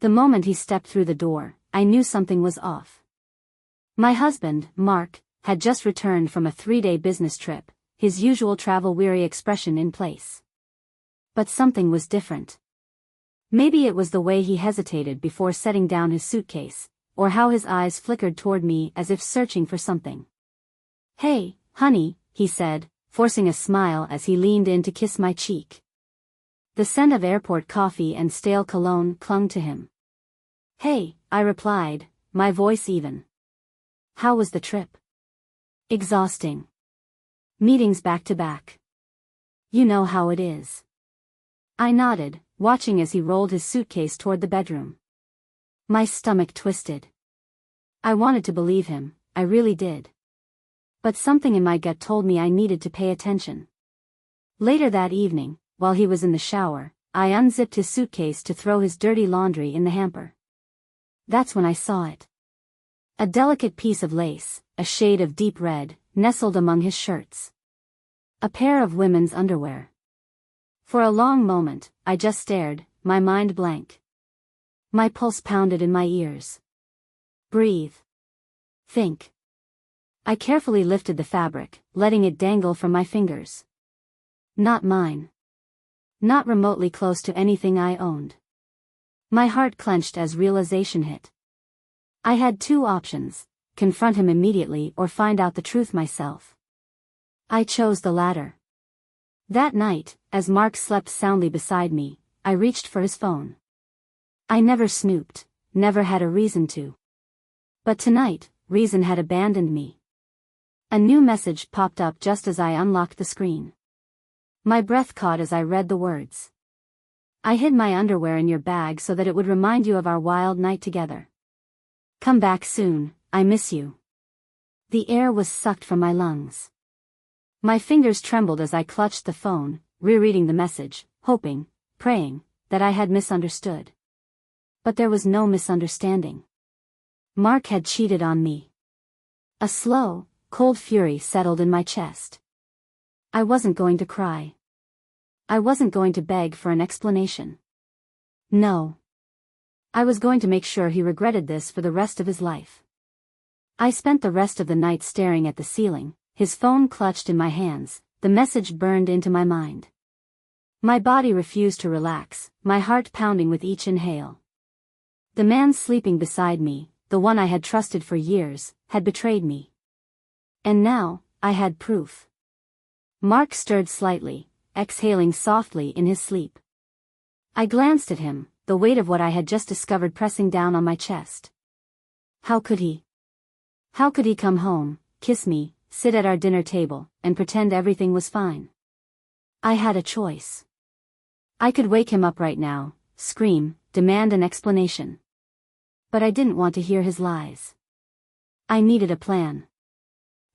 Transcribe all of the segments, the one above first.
The moment he stepped through the door, I knew something was off. My husband, Mark, had just returned from a 3-day business trip, his usual travel-weary expression in place. But something was different. Maybe it was the way he hesitated before setting down his suitcase, or how his eyes flickered toward me as if searching for something. "Hey, honey," he said, forcing a smile as he leaned in to kiss my cheek. The scent of airport coffee and stale cologne clung to him. "Hey," I replied, my voice even. "How was the trip?" "Exhausting. Meetings back to back. You know how it is." I nodded, watching as he rolled his suitcase toward the bedroom. My stomach twisted. I wanted to believe him, I really did. But something in my gut told me I needed to pay attention. Later that evening, while he was in the shower, I unzipped his suitcase to throw his dirty laundry in the hamper. That's when I saw it. A delicate piece of lace, a shade of deep red, nestled among his shirts. A pair of women's underwear. For a long moment, I just stared, my mind blank. My pulse pounded in my ears. Breathe. Think. I carefully lifted the fabric, letting it dangle from my fingers. Not mine. Not remotely close to anything I owned. My heart clenched as realization hit. I had two options: confront him immediately or find out the truth myself. I chose the latter. That night, as Mark slept soundly beside me, I reached for his phone. I never snooped, never had a reason to. But tonight, reason had abandoned me. A new message popped up just as I unlocked the screen. My breath caught as I read the words. "I hid my underwear in your bag so that it would remind you of our wild night together. Come back soon, I miss you." The air was sucked from my lungs. My fingers trembled as I clutched the phone, rereading the message, hoping, praying, that I had misunderstood. But there was no misunderstanding. Mark had cheated on me. A slow, cold fury settled in my chest. I wasn't going to cry. I wasn't going to beg for an explanation. No. I was going to make sure he regretted this for the rest of his life. I spent the rest of the night staring at the ceiling, his phone clutched in my hands, the message burned into my mind. My body refused to relax, my heart pounding with each inhale. The man sleeping beside me, the one I had trusted for years, had betrayed me. And now, I had proof. Mark stirred slightly, exhaling softly in his sleep. I glanced at him, the weight of what I had just discovered pressing down on my chest. How could he? How could he come home, kiss me, sit at our dinner table, and pretend everything was fine? I had a choice. I could wake him up right now, scream, demand an explanation. But I didn't want to hear his lies. I needed a plan.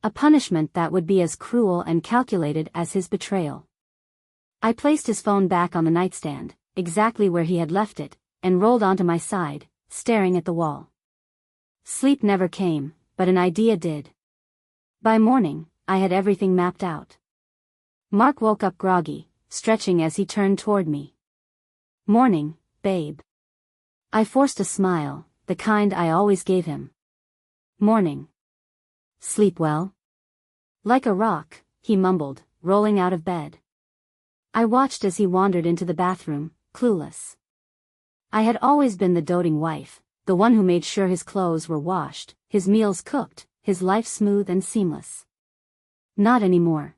A punishment that would be as cruel and calculated as his betrayal. I placed his phone back on the nightstand, exactly where he had left it, and rolled onto my side, staring at the wall. Sleep never came, but an idea did. By morning, I had everything mapped out. Mark woke up groggy, stretching as he turned toward me. "Morning, babe." I forced a smile, the kind I always gave him. "Morning. Sleep well?" "Like a rock," he mumbled, rolling out of bed. I watched as he wandered into the bathroom, clueless. I had always been the doting wife, the one who made sure his clothes were washed, his meals cooked, his life smooth and seamless. Not anymore.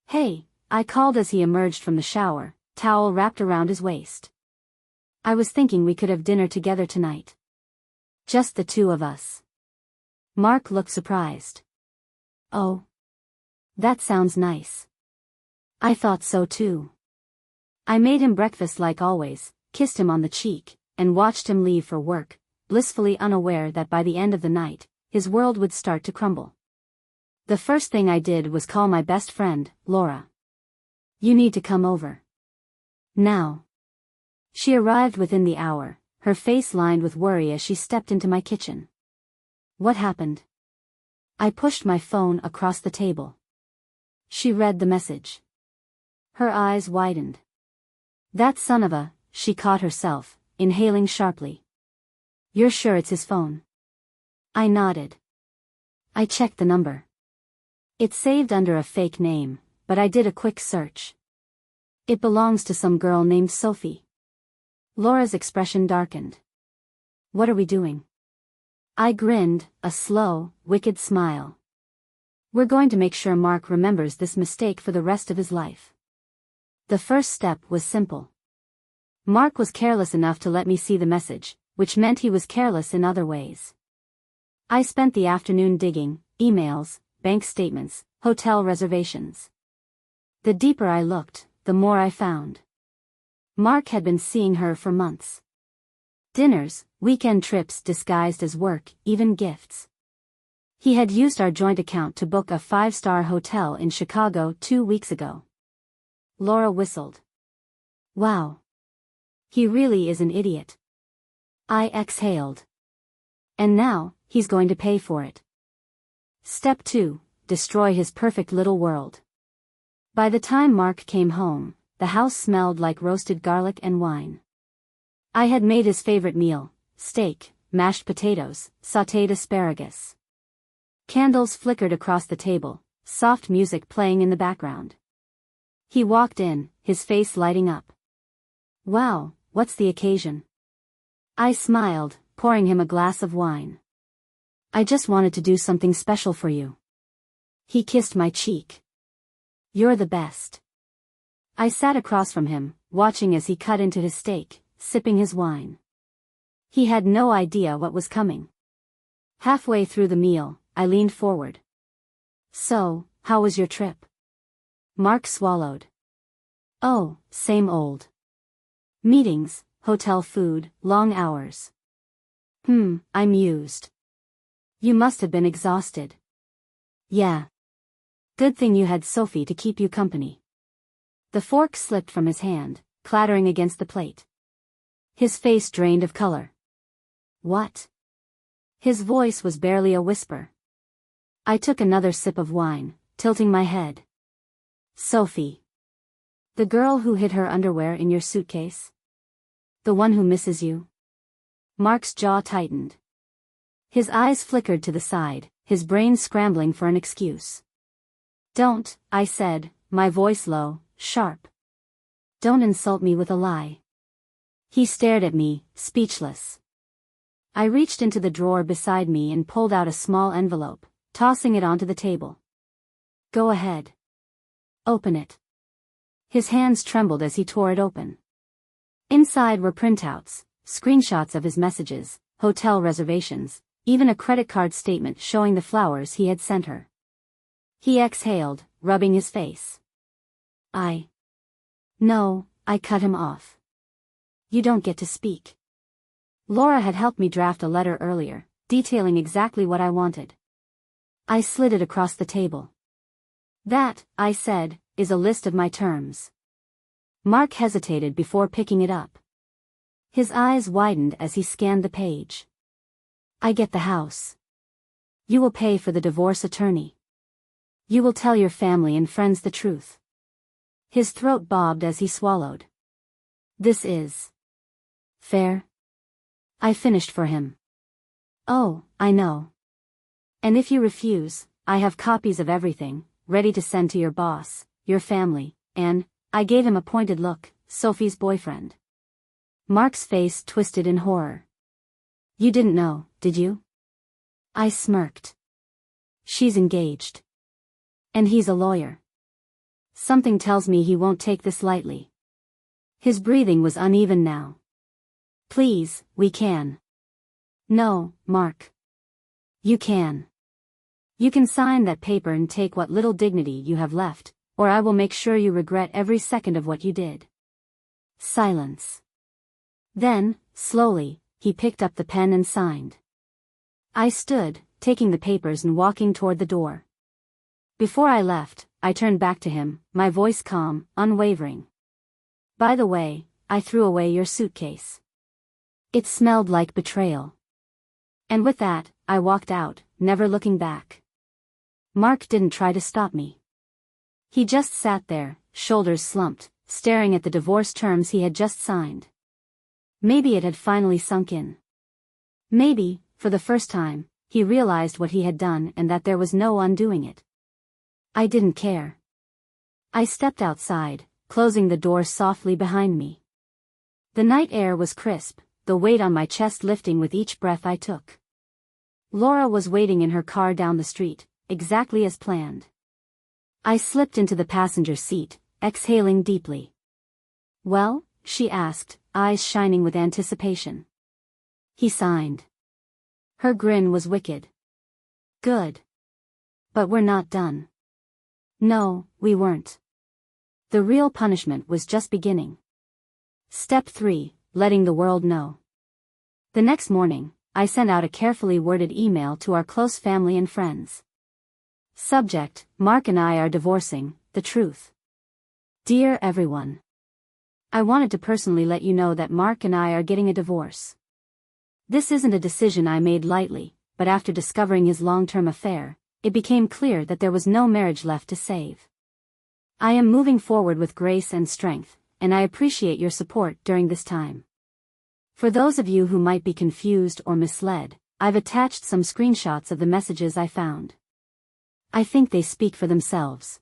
"Hey," I called as he emerged from the shower, towel wrapped around his waist. "I was thinking we could have dinner together tonight. Just the two of us." Mark looked surprised. "Oh. That sounds nice." I thought so too. I made him breakfast like always, kissed him on the cheek, and watched him leave for work, blissfully unaware that by the end of the night, his world would start to crumble. The first thing I did was call my best friend, Laura. "You need to come over. Now." She arrived within the hour, her face lined with worry as she stepped into my kitchen. "What happened?" I pushed my phone across the table. She read the message. Her eyes widened. "That son of a," she caught herself, inhaling sharply. "You're sure it's his phone?" I nodded. I checked the number. It's saved under a fake name, but I did a quick search. It belongs to some girl named Sophie. Laura's expression darkened. "What are we doing?" I grinned, a slow, wicked smile. "We're going to make sure Mark remembers this mistake for the rest of his life." The first step was simple. Mark was careless enough to let me see the message, which meant he was careless in other ways. I spent the afternoon digging, emails, bank statements, hotel reservations. The deeper I looked, the more I found. Mark had been seeing her for months. Dinners, weekend trips disguised as work, even gifts. He had used our joint account to book a 5-star hotel in Chicago 2 weeks ago. Laura whistled. "Wow. He really is an idiot." I exhaled. "And now, he's going to pay for it." Step 2, destroy his perfect little world. By the time Mark came home, the house smelled like roasted garlic and wine. I had made his favorite meal, steak, mashed potatoes, sautéed asparagus. Candles flickered across the table, soft music playing in the background. He walked in, his face lighting up. "Wow, what's the occasion?" I smiled, pouring him a glass of wine. "I just wanted to do something special for you." He kissed my cheek. "You're the best." I sat across from him, watching as he cut into his steak, sipping his wine. He had no idea what was coming. Halfway through the meal, I leaned forward. "So, how was your trip?" Mark swallowed. "Oh, same old. Meetings, hotel food, long hours." I mused. "You must have been exhausted." "Yeah. Good thing you had Sophie to keep you company." The fork slipped from his hand, clattering against the plate. His face drained of color. "What?" His voice was barely a whisper. I took another sip of wine, tilting my head. "Sophie. The girl who hid her underwear in your suitcase? The one who misses you?" Mark's jaw tightened. His eyes flickered to the side, his brain scrambling for an excuse. "Don't," I said, my voice low, sharp. "Don't insult me with a lie." He stared at me, speechless. I reached into the drawer beside me and pulled out a small envelope, tossing it onto the table. "Go ahead. Open it." His hands trembled as he tore it open. Inside were printouts, screenshots of his messages, hotel reservations, even a credit card statement showing the flowers he had sent her. He exhaled, rubbing his face. No, I cut him off. "You don't get to speak." Laura had helped me draft a letter earlier, detailing exactly what I wanted. I slid it across the table. "That," I said, "is a list of my terms." Mark hesitated before picking it up. His eyes widened as he scanned the page. "I get the house. You will pay for the divorce attorney. You will tell your family and friends the truth." His throat bobbed as he swallowed. "This is fair?" I finished for him. "Oh, I know. And if you refuse, I have copies of everything, ready to send to your boss, your family, and," I gave him a pointed look, "Sophie's boyfriend." Mark's face twisted in horror. "You didn't know, did you?" I smirked. "She's engaged. And he's a lawyer. Something tells me he won't take this lightly." His breathing was uneven now. "Please, we can." "No, Mark. You can. You can sign that paper and take what little dignity you have left, or I will make sure you regret every second of what you did." Silence. Then, slowly, he picked up the pen and signed. I stood, taking the papers and walking toward the door. Before I left, I turned back to him, my voice calm, unwavering. "By the way, I threw away your suitcase. It smelled like betrayal." And with that, I walked out, never looking back. Mark didn't try to stop me. He just sat there, shoulders slumped, staring at the divorce terms he had just signed. Maybe it had finally sunk in. Maybe, for the first time, he realized what he had done and that there was no undoing it. I didn't care. I stepped outside, closing the door softly behind me. The night air was crisp, the weight on my chest lifting with each breath I took. Laura was waiting in her car down the street, exactly as planned. I slipped into the passenger seat, exhaling deeply. "Well?" she asked, eyes shining with anticipation. He signed. Her grin was wicked. "Good. But we're not done." No, we weren't. The real punishment was just beginning. Step 3, letting the world know. The next morning, I sent out a carefully worded email to our close family and friends. Subject: Mark and I are divorcing, the truth. Dear everyone. I wanted to personally let you know that Mark and I are getting a divorce. This isn't a decision I made lightly, but after discovering his long-term affair, it became clear that there was no marriage left to save. I am moving forward with grace and strength, and I appreciate your support during this time. For those of you who might be confused or misled, I've attached some screenshots of the messages I found. I think they speak for themselves.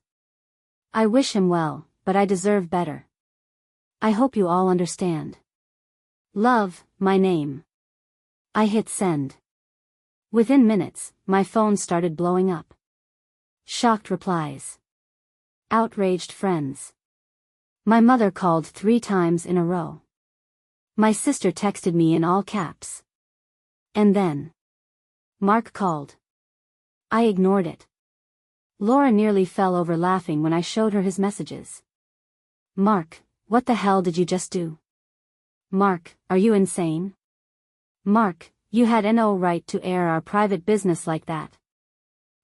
I wish him well, but I deserve better. I hope you all understand. Love, my name. I hit send. Within minutes, my phone started blowing up. Shocked replies. Outraged friends. My mother called 3 times in a row. My sister texted me in all caps. And then Mark called. I ignored it. Laura nearly fell over laughing when I showed her his messages. Mark, what the hell did you just do? Mark, are you insane? Mark, you had no right to air our private business like that.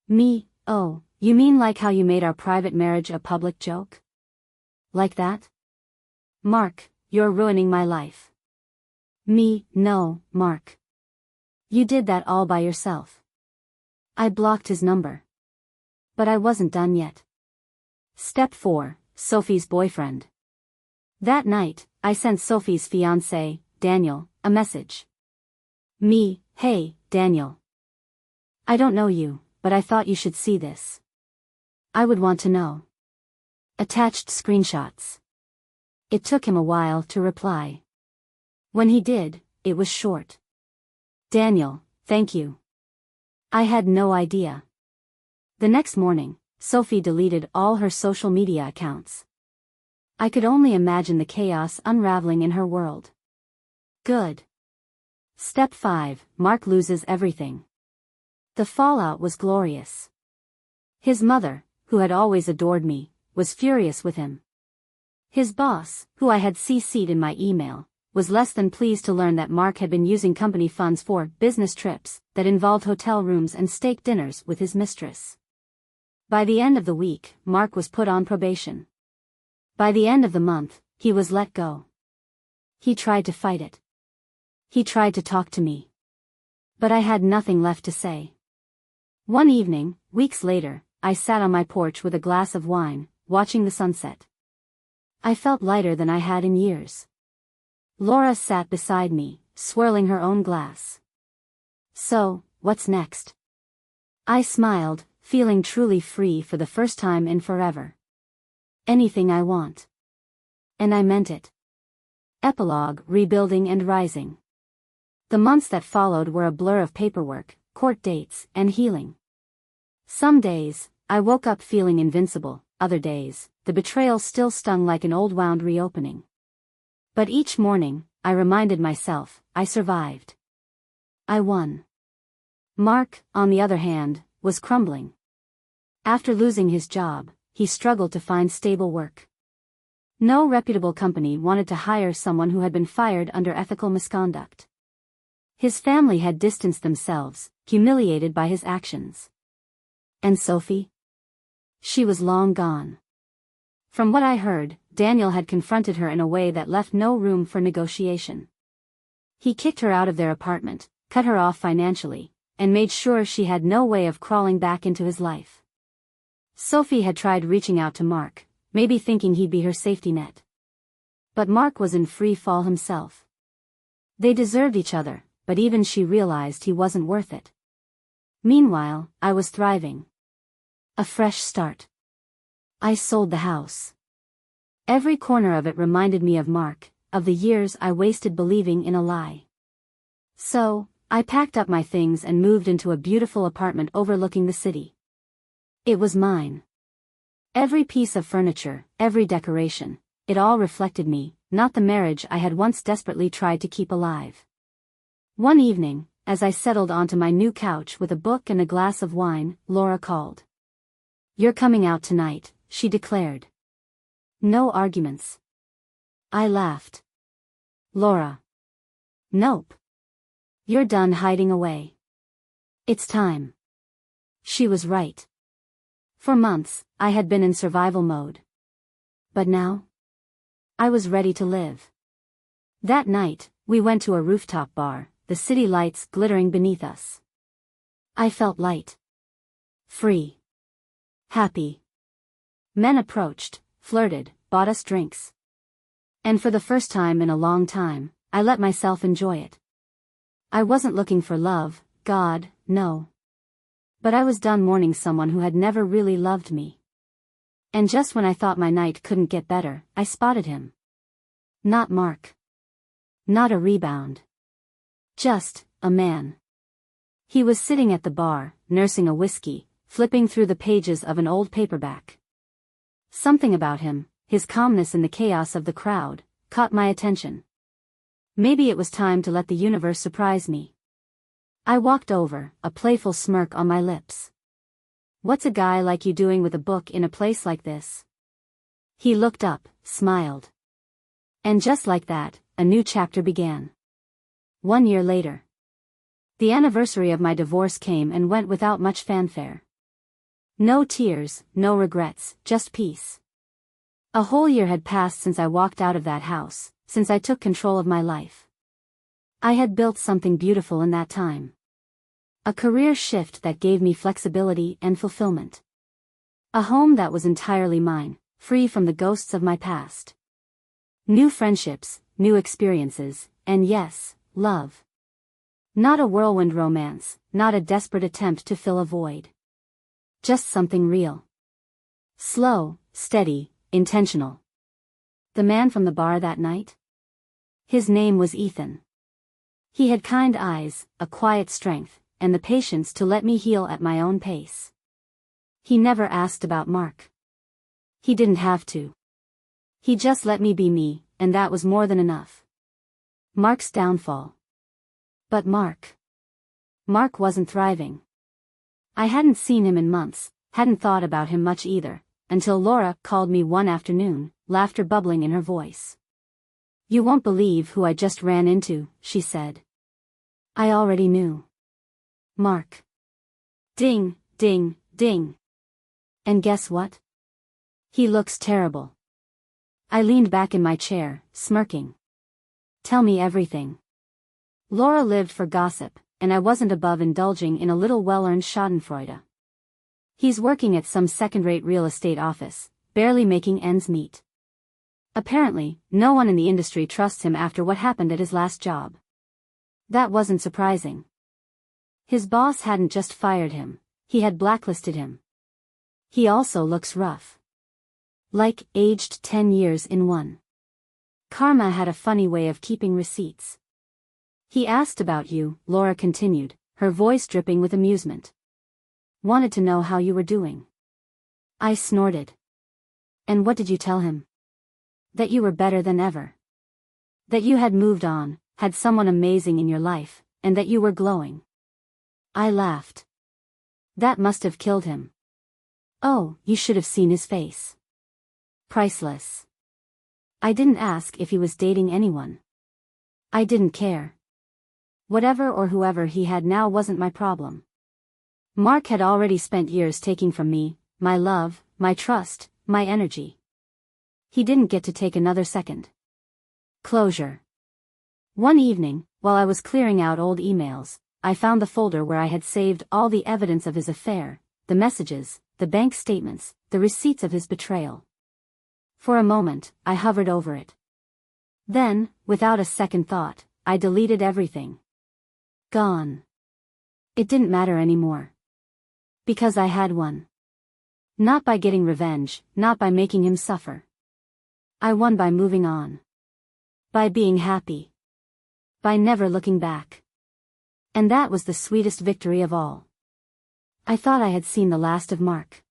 Me, oh, you mean like how you made our private marriage a public joke? Like that? Mark, you're ruining my life. Me, no, Mark. You did that all by yourself. I blocked his number. But I wasn't done yet. Step 4, Sophie's boyfriend. That night, I sent Sophie's fiancé, Daniel, a message. Me, hey, Daniel. I don't know you, but I thought you should see this. I would want to know. Attached screenshots. It took him a while to reply. When he did, it was short. Daniel, thank you. I had no idea. The next morning, Sophie deleted all her social media accounts. I could only imagine the chaos unraveling in her world. Good. Step 5, Mark loses everything. The fallout was glorious. His mother, who had always adored me, was furious with him. His boss, who I had CC'd in my email, was less than pleased to learn that Mark had been using company funds for business trips that involved hotel rooms and steak dinners with his mistress. By the end of the week, Mark was put on probation. By the end of the month, he was let go. He tried to fight it. He tried to talk to me. But I had nothing left to say. One evening, weeks later, I sat on my porch with a glass of wine, watching the sunset. I felt lighter than I had in years. Laura sat beside me, swirling her own glass. So, what's next? I smiled, feeling truly free for the first time in forever. Anything I want. And I meant it. Epilogue: Rebuilding and Rising. The months that followed were a blur of paperwork, court dates, and healing. Some days, I woke up feeling invincible, other days, the betrayal still stung like an old wound reopening. But each morning, I reminded myself, I survived. I won. Mark, on the other hand, was crumbling. After losing his job, he struggled to find stable work. No reputable company wanted to hire someone who had been fired under ethical misconduct. His family had distanced themselves, humiliated by his actions. And Sophie? She was long gone. From what I heard, Daniel had confronted her in a way that left no room for negotiation. He kicked her out of their apartment, cut her off financially, and made sure she had no way of crawling back into his life. Sophie had tried reaching out to Mark, maybe thinking he'd be her safety net. But Mark was in free fall himself. They deserved each other, but even she realized he wasn't worth it. Meanwhile, I was thriving. A fresh start. I sold the house. Every corner of it reminded me of Mark, of the years I wasted believing in a lie. So, I packed up my things and moved into a beautiful apartment overlooking the city. It was mine. Every piece of furniture, every decoration, it all reflected me, not the marriage I had once desperately tried to keep alive. One evening, as I settled onto my new couch with a book and a glass of wine, Laura called. "You're coming out tonight," she declared. No arguments. I laughed. "Laura." "Nope. You're done hiding away. It's time." She was right. For months, I had been in survival mode. But now? I was ready to live. That night, we went to a rooftop bar, the city lights glittering beneath us. I felt light. Free. Happy. Men approached, flirted, bought us drinks. And for the first time in a long time, I let myself enjoy it. I wasn't looking for love, God, no. But I was done mourning someone who had never really loved me. And just when I thought my night couldn't get better, I spotted him. Not Mark. Not a rebound. Just a man. He was sitting at the bar, nursing a whiskey, flipping through the pages of an old paperback. Something about him, his calmness in the chaos of the crowd, caught my attention. Maybe it was time to let the universe surprise me. I walked over, a playful smirk on my lips. "What's a guy like you doing with a book in a place like this?" He looked up, smiled. And just like that, a new chapter began. 1 year later. The anniversary of my divorce came and went without much fanfare. No tears, no regrets, just peace. A whole year had passed since I walked out of that house, since I took control of my life. I had built something beautiful in that time. A career shift that gave me flexibility and fulfillment. A home that was entirely mine, free from the ghosts of my past. New friendships, new experiences, and yes, love. Not a whirlwind romance, not a desperate attempt to fill a void. Just something real. Slow, steady, intentional. The man from the bar that night? His name was Ethan. He had kind eyes, a quiet strength, and the patience to let me heal at my own pace. He never asked about Mark. He didn't have to. He just let me be me, and that was more than enough. Mark's downfall. But Mark wasn't thriving. I hadn't seen him in months, hadn't thought about him much either, until Laura called me one afternoon, laughter bubbling in her voice. "You won't believe who I just ran into," she said. I already knew. Mark. Ding, ding, ding. And guess what? He looks terrible. I leaned back in my chair, smirking. "Tell me everything." Laura lived for gossip, and I wasn't above indulging in a little well-earned schadenfreude. "He's working at some second-rate real estate office, barely making ends meet. Apparently, no one in the industry trusts him after what happened at his last job." That wasn't surprising. His boss hadn't just fired him, he had blacklisted him. He also looks rough. Like, aged 10 years in one. Karma had a funny way of keeping receipts. "He asked about you," Laura continued, her voice dripping with amusement. "Wanted to know how you were doing." I snorted. "And what did you tell him?" "That you were better than ever. That you had moved on, had someone amazing in your life, and that you were glowing." I laughed. That must have killed him. Oh, you should have seen his face. Priceless. I didn't ask if he was dating anyone. I didn't care. Whatever or whoever he had now wasn't my problem. Mark had already spent years taking from me, my love, my trust, my energy. He didn't get to take another second. Closure. One evening, while I was clearing out old emails, I found the folder where I had saved all the evidence of his affair, the messages, the bank statements, the receipts of his betrayal. For a moment, I hovered over it. Then, without a second thought, I deleted everything. Gone. It didn't matter anymore. Because I had won. Not by getting revenge, not by making him suffer. I won by moving on. By being happy. By never looking back. And that was the sweetest victory of all. I thought I had seen the last of Mark.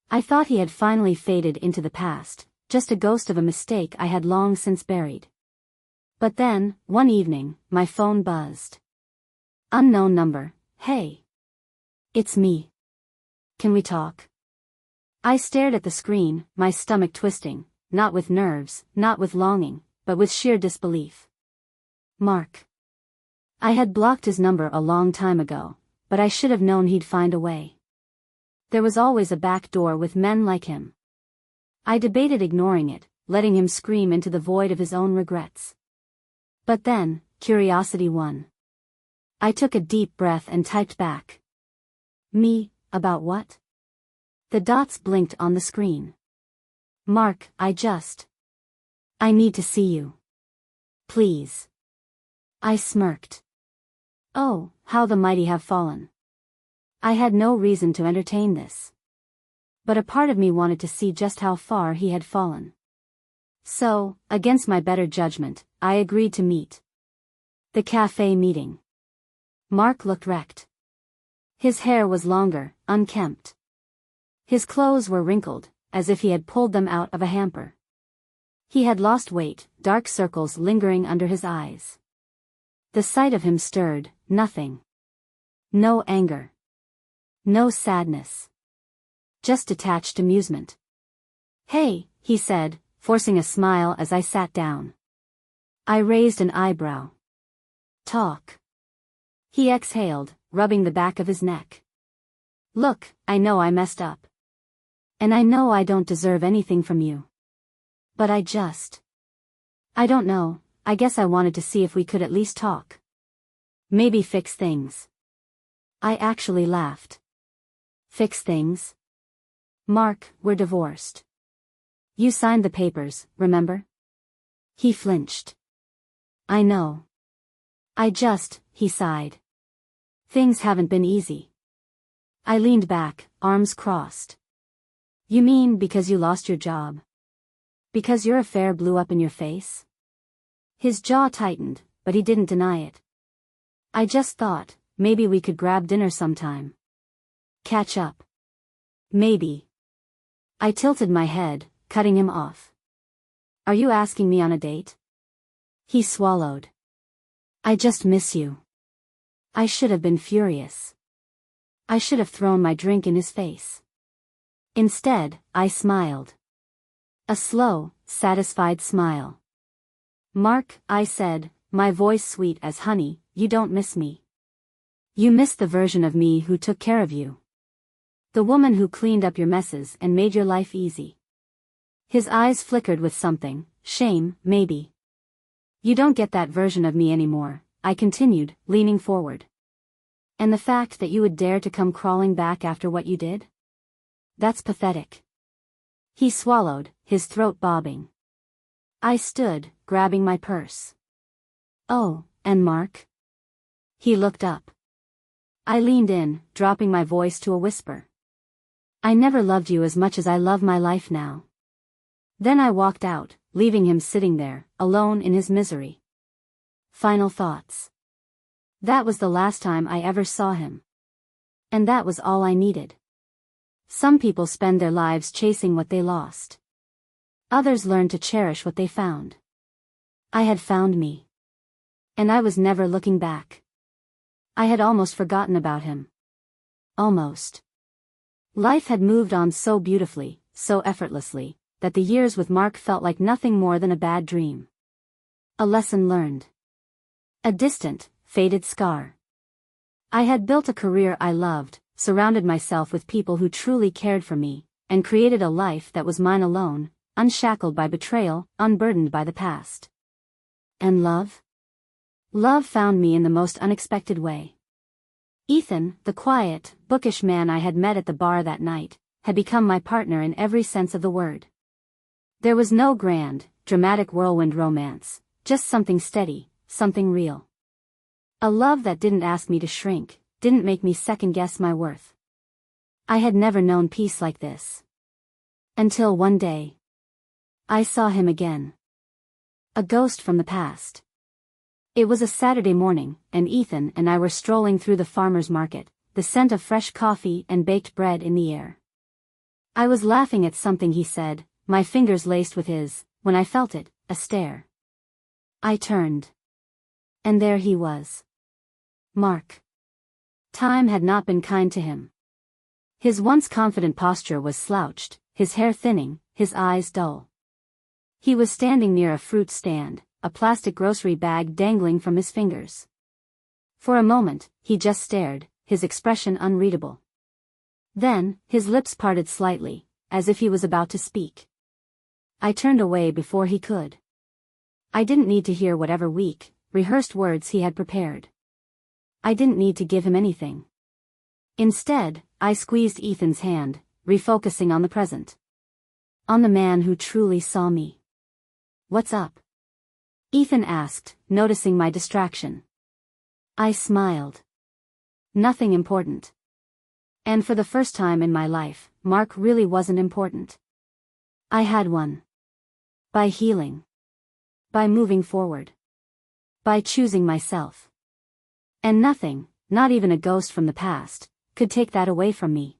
I thought he had finally faded into the past, just a ghost of a mistake I had long since buried. But then, one evening, my phone buzzed. Unknown number. Hey. It's me. Can we talk? I stared at the screen, my stomach twisting, not with nerves, not with longing, but with sheer disbelief. Mark. I had blocked his number a long time ago, but I should have known he'd find a way. There was always a back door with men like him. I debated ignoring it, letting him scream into the void of his own regrets. But then, curiosity won. I took a deep breath and typed back. Me, about what? The dots blinked on the screen. Mark, I need to see you. Please. I smirked. Oh, how the mighty have fallen. I had no reason to entertain this. But a part of me wanted to see just how far he had fallen. So, against my better judgment, I agreed to meet. The cafe meeting. Mark looked wrecked. His hair was longer, unkempt. His clothes were wrinkled, as if he had pulled them out of a hamper. He had lost weight, dark circles lingering under his eyes. The sight of him stirred nothing. No anger. No sadness. Just detached amusement. Hey, he said, forcing a smile as I sat down. I raised an eyebrow. Talk. He exhaled, rubbing the back of his neck. Look, I know I messed up. And I know I don't deserve anything from you. But I don't know, I guess I wanted to see if we could at least talk. Maybe fix things. I actually laughed. Fix things? Mark, we're divorced. You signed the papers, remember? He flinched. I know. He sighed. Things haven't been easy. I leaned back, arms crossed. You mean because you lost your job? Because your affair blew up in your face? His jaw tightened, but he didn't deny it. I just thought, maybe we could grab dinner sometime. Catch up. Maybe. I tilted my head, cutting him off. Are you asking me on a date? He swallowed. I just miss you. I should have been furious. I should have thrown my drink in his face. Instead, I smiled. A slow, satisfied smile. Mark, I said, my voice sweet as honey, you don't miss me. You miss the version of me who took care of you. The woman who cleaned up your messes and made your life easy. His eyes flickered with something, shame, maybe. You don't get that version of me anymore, I continued, leaning forward. And the fact that you would dare to come crawling back after what you did? That's pathetic. He swallowed, his throat bobbing. I stood, grabbing my purse. Oh, and Mark? He looked up. I leaned in, dropping my voice to a whisper. I never loved you as much as I love my life now. Then I walked out, leaving him sitting there, alone in his misery. Final thoughts. That was the last time I ever saw him. And that was all I needed. Some people spend their lives chasing what they lost. Others learn to cherish what they found. I had found me. And I was never looking back. I had almost forgotten about him. Almost. Life had moved on so beautifully, so effortlessly, that the years with Mark felt like nothing more than a bad dream. A lesson learned. A distant, faded scar. I had built a career I loved, surrounded myself with people who truly cared for me, and created a life that was mine alone, unshackled by betrayal, unburdened by the past. And love? Love found me in the most unexpected way. Ethan, the quiet, bookish man I had met at the bar that night, had become my partner in every sense of the word. There was no grand, dramatic whirlwind romance, just something steady, something real. A love that didn't ask me to shrink, didn't make me second-guess my worth. I had never known peace like this. Until one day, I saw him again. A ghost from the past. It was a Saturday morning, and Ethan and I were strolling through the farmer's market, the scent of fresh coffee and baked bread in the air. I was laughing at something he said, my fingers laced with his, when I felt it, a stare. I turned. And there he was. Mark. Time had not been kind to him. His once confident posture was slouched, his hair thinning, his eyes dull. He was standing near a fruit stand, a plastic grocery bag dangling from his fingers. For a moment, he just stared, his expression unreadable. Then, his lips parted slightly, as if he was about to speak. I turned away before he could. I didn't need to hear whatever weak, rehearsed words he had prepared. I didn't need to give him anything. Instead, I squeezed Ethan's hand, refocusing on the present. On the man who truly saw me. "What's up?" Ethan asked, noticing my distraction. I smiled. Nothing important. And for the first time in my life, Mark really wasn't important. I had one. By healing. By moving forward. By choosing myself. And nothing, not even a ghost from the past, could take that away from me.